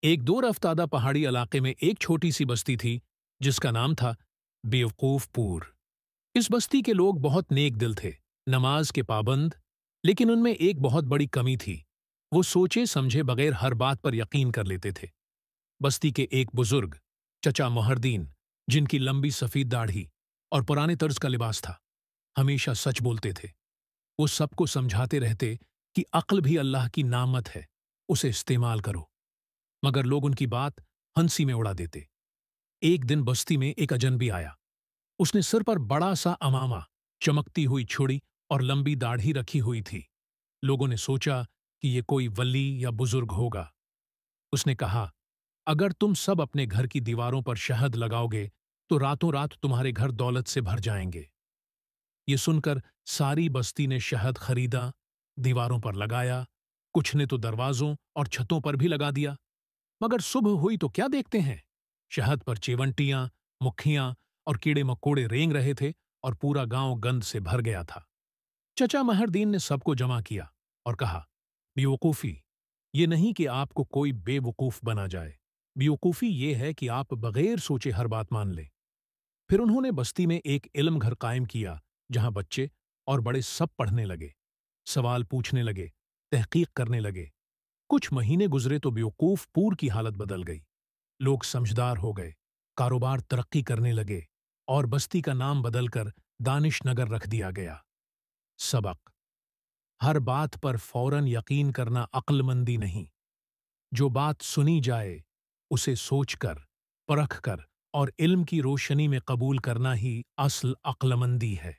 ایک دور افتادہ پہاڑی علاقے میں ایک چھوٹی سی بستی تھی جس کا نام تھا بیوقوف پور۔ اس بستی کے لوگ بہت نیک دل تھے، نماز کے پابند، لیکن ان میں ایک بہت بڑی کمی تھی۔ وہ سوچے سمجھے بغیر ہر بات پر یقین کر لیتے تھے۔ بستی کے ایک بزرگ چچا محردین، جن کی لمبی سفید داڑھی اور پرانے طرز کا لباس تھا، ہمیشہ سچ بولتے تھے۔ وہ سب کو سمجھاتے رہتے کہ عقل بھی اللہ کی نعمت ہے، اسے استعمال کرو، مگر لوگ ان کی بات ہنسی میں اڑا دیتے۔ ایک دن بستی میں ایک اجنبی آیا۔ اس نے سر پر بڑا سا امامہ، چمکتی ہوئی چھڑی اور لمبی داڑھی رکھی ہوئی تھی۔ لوگوں نے سوچا کہ یہ کوئی ولی یا بزرگ ہوگا۔ اس نے کہا، اگر تم سب اپنے گھر کی دیواروں پر شہد لگاؤ گے تو راتوں رات تمہارے گھر دولت سے بھر جائیں گے۔ یہ سن کر ساری بستی نے شہد خریدا، دیواروں پر لگایا، کچھ نے تو دروازوں اور چھتوں پر بھی لگا دیا۔ مگر صبح ہوئی تو کیا دیکھتے ہیں؟ شہد پر چیونٹیاں، مکھیاں اور کیڑے مکوڑے رینگ رہے تھے اور پورا گاؤں گند سے بھر گیا تھا۔ چچا مہردین نے سب کو جمع کیا اور کہا، بیوقوفی یہ نہیں کہ آپ کو کوئی بے وقوف بنا جائے، بیوقوفی یہ ہے کہ آپ بغیر سوچے ہر بات مان لیں۔ پھر انہوں نے بستی میں ایک علم گھر قائم کیا جہاں بچے اور بڑے سب پڑھنے لگے، سوال پوچھنے لگے، تحقیق کرنے لگے۔ کچھ مہینے گزرے تو بیوقوف پور کی حالت بدل گئی۔ لوگ سمجھدار ہو گئے، کاروبار ترقی کرنے لگے اور بستی کا نام بدل کر دانش نگر رکھ دیا گیا۔ سبق: ہر بات پر فوراً یقین کرنا عقل مندی نہیں۔ جو بات سنی جائے اسے سوچ کر، پرکھ کر اور علم کی روشنی میں قبول کرنا ہی اصل عقل مندی ہے۔